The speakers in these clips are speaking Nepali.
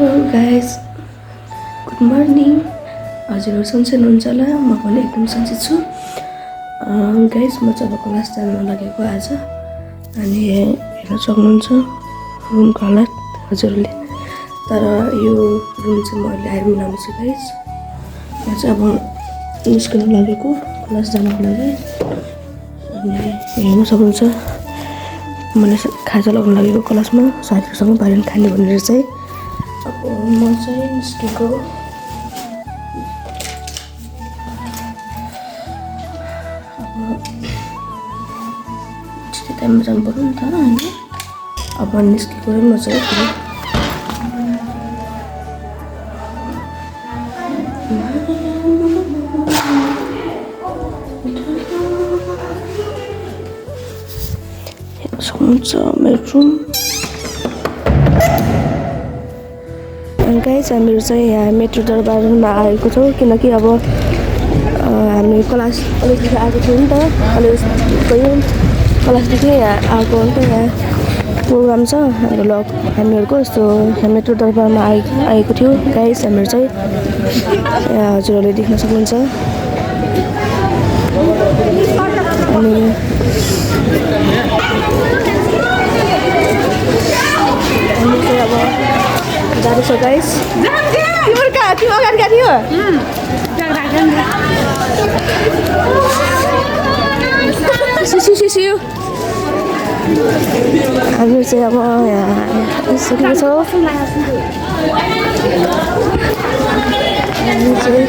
Guys good morning. हजुरहरू सन्चै हुनुहुन्छ होला, म पनि एकदम सन्चै छु। गाइस म चाहिँ अब क्लास जान लागेको आज, अनि हेर्न सक्नुहुन्छ रुमको हालत हजुरहरूले। तर यो रुम चाहिँ म अहिले आएर मिलाउँछु छु गाइस। म चाहिँ अब निस्किन लागेको क्लास जानको लागि, अनि हेर्न सक्नुहुन्छ मैले खाजा लगाउन लागेको क्लासमा साथीहरूसँग बाहिर खाने भनेर चाहिँ। अब म चाहिँ निस्केको त्यस्तै टाइममा जानु पऱ्यो नि त होइन। अब निस्केको म चाहिँ सक्नुहुन्छ मेरो रुम। गाइस हामीहरू चाहिँ यहाँ मेट्रो दरबारमा आएको छौँ, किनकि अब हामी कलेजदेखि आएको थियौँ नि त, कलेज गयौँ, कलेजदेखि यहाँ आएको हो नि त, यहाँ प्रोग्राम छ र हामीहरूको यस्तो मेट्रो दरबारमा आएको थियो गाइस। हामीहरू चाहिँ यहाँ हजुरहरूले देख्न सक्नुहुन्छ। अनि हामी चाहिँ अब जाँदैछ गाइस। तिम्रो अगाडि गाडी हो सिसिसिसियो। हामीहरू चाहिँ अब यहाँ आइसकेको छौँ। हामी चाहिँ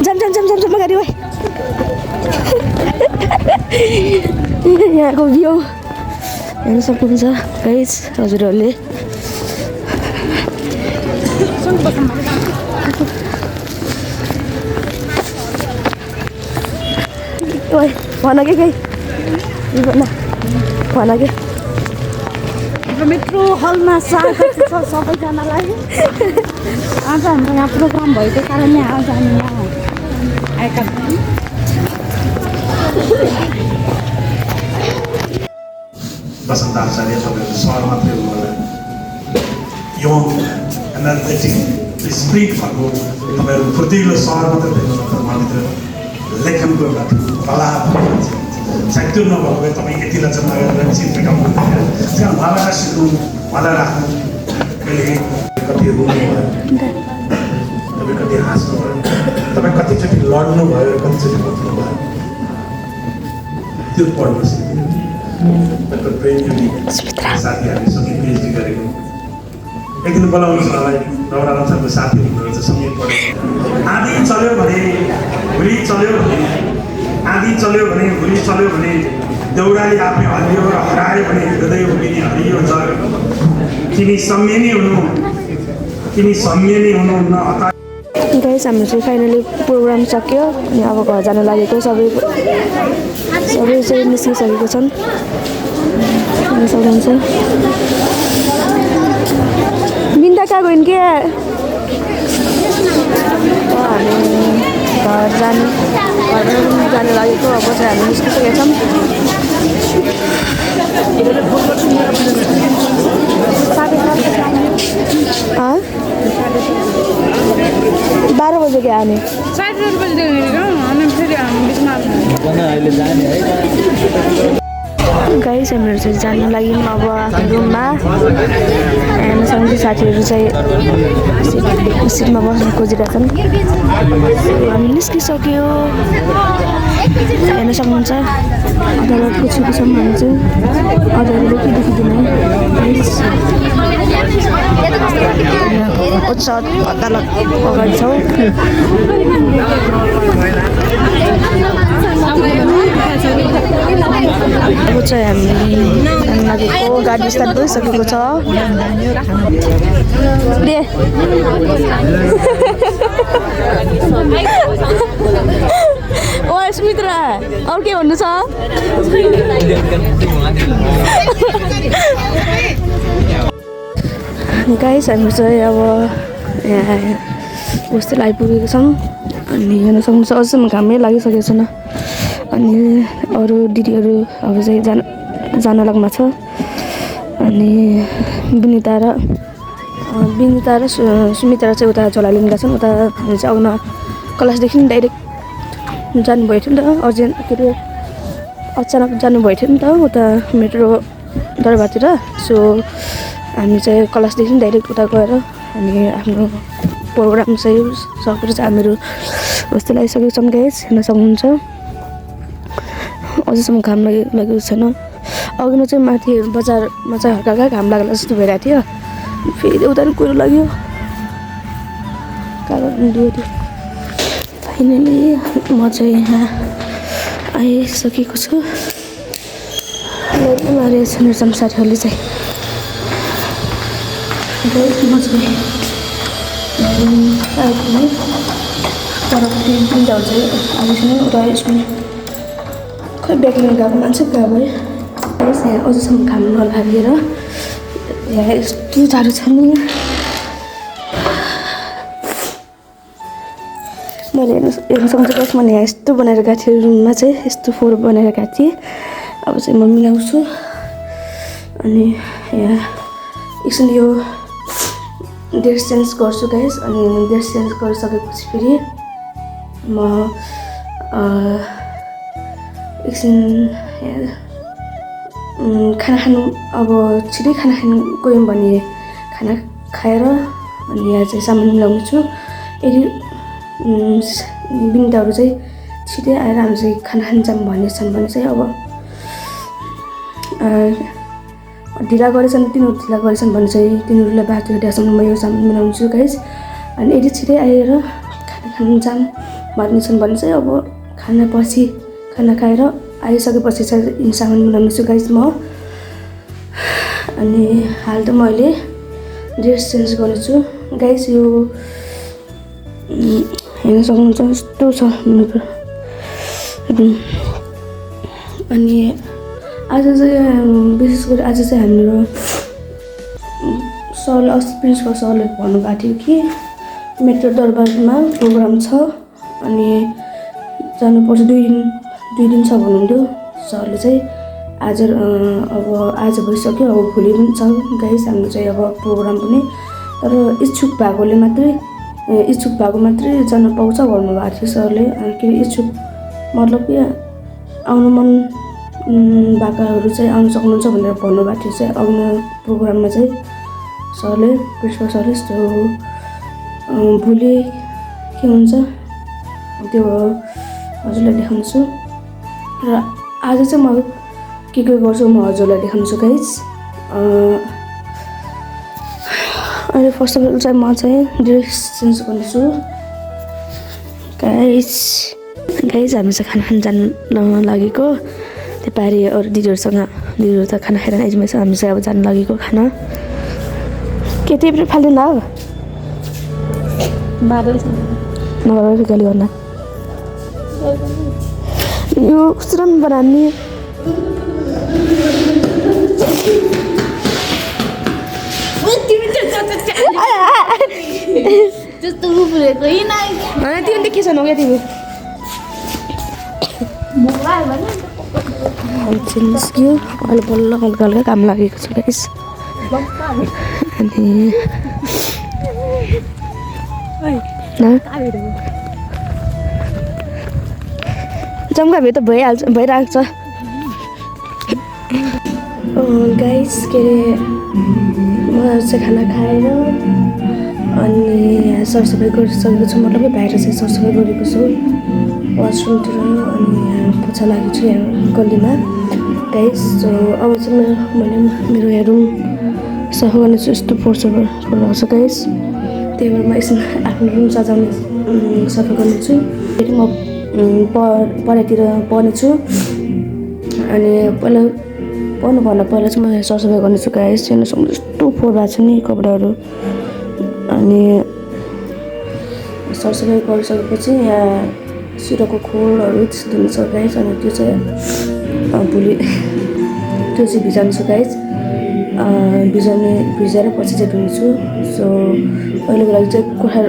जाम गाडी हो। यहाँको भ्यू हेर्न सक्नुहुन्छ गाइस हजुरहरूले। ओइ भन के केही भन के। मेट्रो हलमा स्वागत छ सबैजनालाई। आज हाम्रो यहाँ प्रोग्राम भएको कारणले आज हामी यहाँ आएका छौँ। बसन्त आचार्य तपाईँहरू सहर मात्रै हुनुहोला, यङ एनर्जेटिक स्प्रिट भएको तपाईँहरू फुर्तिलो सहर मात्रै देख्नु उहाँभित्र लेखनको एउटा कला सायद त्यो नभएको भए तपाईँ यतिलाई चाहिँ नगरेर चित्र गाउनुहुन्थ्यो। त्यहाँ उहाँलाई सिक्नु, उहाँलाई राख्नु, कहिले कति रुनु भयो, तपाईँ कति हाँस्नु भयो, तपाईँ कतिचोटि लड्नु भयो, कतिचोटि बच्नु भयो, त्यो पढ्नु सिक्नु। साथीहरूले सङ्गीत पिएचडी गरेको एक दिन बोलाउनुहोस् मलाई, रौरा लम्साको साथी हुनुहुन्छ सङ्गीत पढेको। आँधी चल्यो भने हुरी चल्यो भने, आँधी चल्यो भने हुरी चल्यो भने, देउराली आफै हल्लियो र हरायो भने हृदय हुने हरियो जग। तिमी सम्यनी हुनुहुन्न हतार। गाइस हाम्रो चाहिँ फाइनली प्रोग्राम सक्यो, अनि अब घर जान लागेको। सबै चाहिँ निस्किसकेको छन् सक्नुहुन्छ। बिन्दा कहाँ गइन् के? हामी घर जानु लागेको। अब चाहिँ हामी निस्किसकेका छौँ। 12 बजे क्या आने? गाइस हामीहरू चाहिँ जानु लाग्यौँ अब आफ्नो रुममा। हेर्न सक्नुहुन्छ साथीहरू चाहिँ सिटमा बस्न खोजिरहेछन्। हामी निस्किसक्यो, हेर्न सक्नुहुन्छ। अदालतको छेउसम्म हामी चाहिँ अदालतले के देखिँदैन उच्च अदालत अगाडि छौँ। अब चाहिँ हामी लागेको गाडी स्टार्ट भइसकेको छ। ओ सुमित्रा अरू के भन्नु छ? गाइस हामी चाहिँ अब यहाँ होस्टेल आइपुगेको छौँ। अनि हेर्न सक्नुहुन्छ अझसम्म घामै लागिसकेको छैन। अनि अरू दिदीहरू अब चाहिँ जान लाग्न छ। अनि विनिता र सुमित्रा चाहिँ उता झोला लिन गएको छन्। उता हामी चाहिँ आउन क्लासदेखि डाइरेक्ट जानुभएको थियो नि त, अर्जेन्ट के अरे अचानक जानुभएको थियो नि त उता मेट्रो दरबारतिर। सो हामी चाहिँ क्लासदेखि डाइरेक्ट उता गएर अनि आफ्नो प्रोग्राम चाहिँ सकेर चाहिँ हामीहरू होस्टेल आइसकेको छौँ गाइस, हेर्न सक्नुहुन्छ। अझैसम्म घाम लागेको छैन। अघि चाहिँ माथि बजारमा चाहिँ हल्का हल्का घाम लागेर जस्तो भइरहेको थियो, फेरि उता नि कुरो लाग्यो कालो। फाइनली म चाहिँ यहाँ आइसकेको छु। मारेको छ निर्जन साथीहरूले चाहिँ म चाहिँ पर्वती बिन्दाहरू चाहिँ आजसम्म उता स्कुल खै ब्याग लिएर गएको मान्छे गएको भयो। यहाँ अझसम्म घाम नलागेर यहाँ यस्तो जाडो छ नि। मैले हेर्न सक्छु मैले यहाँ यस्तो बनाएर गएको थिएँ, रुममा चाहिँ यस्तो फोहोर बनाएर गएको थिएँ। अब चाहिँ म मिलाउँछु। अनि यहाँ एकछिन यो ड्रेस चेन्ज गर्छु गाइस। अनि ड्रेस चेन्ज गरिसकेपछि फेरि म एकछिन खाना खानु, अब छिटै खाना खानु गयौँ भने खाना खाएर अनि यहाँ चाहिँ सामान मिलाउने छु। यदि बिन्दाहरू चाहिँ छिटै आएर हामी चाहिँ खाना खान जाऊँ भनेछन् भने चाहिँ अब ढिला गरेछन्, तिनीहरू ढिला गरेछन् भने चाहिँ तिनीहरूलाई बाटो ढ्यासम्म म यो सामान मिलाउँछु गाइस। अनि यदि छिटै आएर खाना खान जाऊँ भनेछन् भने चाहिँ अब खाना खाएर आइसकेपछि चाहिँ सामान मिलाउने छु गाइस म। अनि हाल त मैले ड्रेस चेन्ज गर्नेछु गाइस। यो हेर्न सक्नुहुन्छ यस्तो छ। अनि आज चाहिँ विशेष गरी आज चाहिँ हाम्रो सरले अस्ति प्रिन्सिपल सरले भन्नुभएको थियो कि मेट्रो दरबारमा प्रोग्राम छ अनि जानुपर्छ, 2 दिन छ भन्नुहुन्थ्यो सरले चाहिँ। आज भइसक्यो, अब भोलि पनि छ गाइस हाम्रो चाहिँ अब प्रोग्राम पनि। तर इच्छुक भएको मात्रै जान पाउँछ भन्नुभएको थियो सरले। के इच्छुक मतलब कि आउनु मन भएकाहरू चाहिँ आउनु सक्नुहुन्छ भनेर भन्नुभएको थियो चाहिँ आउनु प्रोग्राममा चाहिँ सरले, प्रिन्सिपल सरले। यस्तो भोलि के हुन्छ त्यो हजुरलाई देखाउँछु। र आज चाहिँ म के गर्छु म हजुरलाई देखाउँछु गाइस। अहिले फर्स्ट अफ अल चाहिँ म चाहिँ ड्रेस चेन्ज गर्नेछु गाइस। हामी चाहिँ खाना खान जान लागेको। त्यो पारि अरू दिदीहरू त खाना खाएर आइजमै छ, हामी चाहिँ अब जान लागेको खाना। के त्यही पनि फाल्दैन हो बादल नभए गाली गर्न यो कस्तो बनाउने। त्यस्तो उफ्रेको होइन तिमीले के छ क्या तिमी निस्क्यो। अहिले बल्ल हल्का हल्का काम लागेको छ गाइस। अनि जम्का भए त भइरहेको छ गाइस। के अरे म चाहिँ खाना खाएर अनि यहाँ सरसफाइ गरिसकेको छु, मतलब बाहिर चाहिँ सरसफाइ गरेको छु वासरुमतिर। अनि यहाँ पोछा लागेको छु यहाँ गल्लीमा गाइस। सो अब चाहिँ मैले मेरो यहाँ रुम सफा गर्नेछु। यस्तो पोहोर भएको छ गाइस, त्यही भएर म एकछिन आफ्नो रुम सजाउने सफा गर्नेछु। फेरि म पढाइतिर पढ्नेछु। अनि पढ्नुभन्दा पहिला चाहिँ म सरसफाइ गर्नेछु गाइस। हेर्न सक्नु यस्तो फोहोर भएको छ नि कपडाहरू। अनि सरसफाइ गरिसकेपछि यहाँ सिरको खोरहरू त्यस्तो हुन्छ गाइस। अनि त्यो चाहिँ भोलि त्यो चाहिँ भिजाउँछु गाइस। भिजाएर पछि चाहिँ धुन्छु। सो अहिलेको लागि चाहिँ कोठा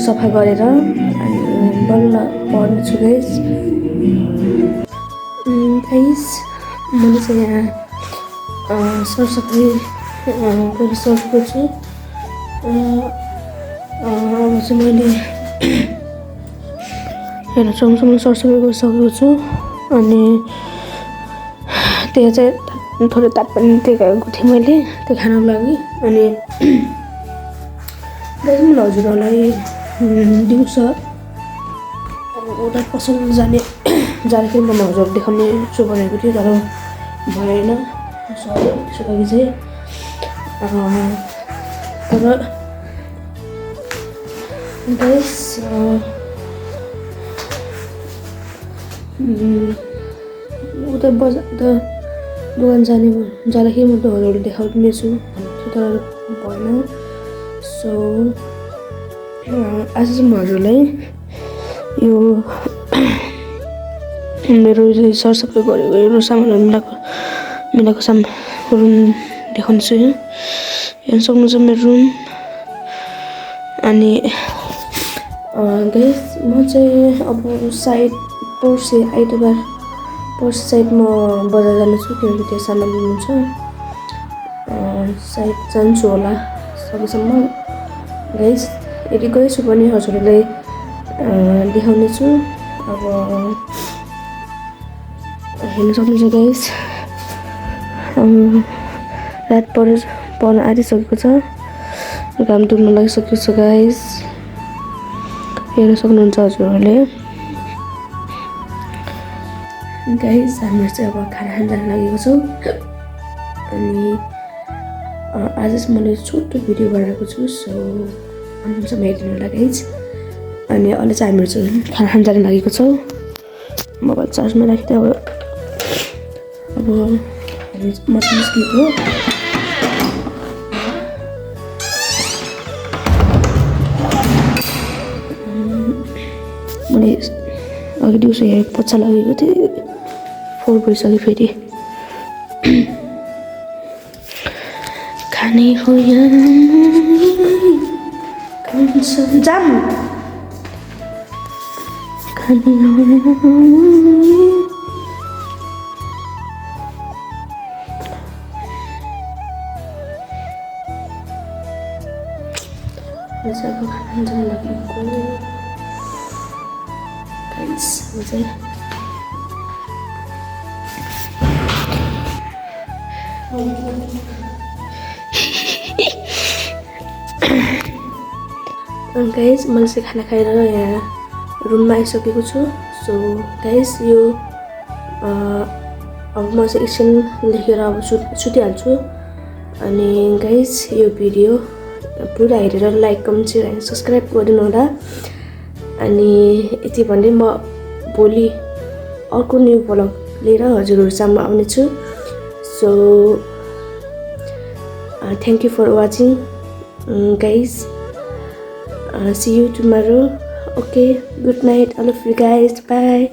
सफा गरेर अनि बल्ल पढ्नेछु गाइस। मैले चाहिँ यहाँ सरसफाइ गरिसकेको छु। अब चाहिँ मैले हेर्न सँगसँगै सरसफाइ गरिसकेको छु। अनि त्यहाँ चाहिँ थोरै ताप पनि टेकेको थिएँ मैले त्यो खानको लागि। अनि दाजु मैले हजुरहरूलाई दिउँसो एउटा पसल जाँदाखेरि मैले हजुरहरू देखाउने छु भनेको थिएँ, तर भएन। सरी, त्यसको लागि चाहिँ तर गाइस उता दोकान जाँदाखेरि म हजुरहरू देखाउने छु भनेको थिएँ, तर भएन। सो आज चाहिँ म हजुरलाई यो मेरो सरसफाइ गरेको सामानहरू मिलाएको रुम देखाउँछु। हेर्न सक्नुहुन्छ मेरो रुम। अनि गाइस म चाहिँ अब सायद पर्सि सायद म बजार जानेछु, किनकि त्यो सामान लिनु छ। सायद जान्छु होला सकेसम्म गाइस। यदि गएछु भने हजुरहरूलाई देखाउने छु। अब हेर्न सक्नुहुन्छ गाइस, रात पर्न आँटिसकेको छ, घाम डुब्न लागिसकेको छ गाइस। हेर्न सक्नुहुन्छ हजुरहरूले। गाइस हाम्रो चाहिँ अब खाना खान जान लागेको छौँ। अनि आज चाहिँ मैले छोटो भिडियो बनाएको छु। सो अनुसम्म हेरिदिनु होला गाइस। अनि अहिले चाहिँ हामीहरू चाहिँ खाना खान जान लागेको छौँ। मोबाइल चार्जमा राखिदिएँ। अब हामी म चाहिँ निस्केको। मैले अघि दिउँसो हेरेको पच्चा लागेको थिएँ, 4 भइसक्यो फेरि। खाने हो जाम खाने हो अब खाना जान लागेको गाइस। गाइस मैले चाहिँ खाना खाएर यहाँ रुममा आइसकेको छु। सो गाइस यो अब म चाहिँ एकछिन लेखेर अब सुतिहाल्छु। अनि गाइस यो भिडियो पुरा हेरेर like, comment, share and subscribe गरिदिनु होला। अनि यति भन्दै म भोलि अर्को न्यू भ्लग लिएर हजुरहरू सामु आउनेछु। So thank you for watching guys. See you tomorrow. Okay, good night all of you guys. Bye.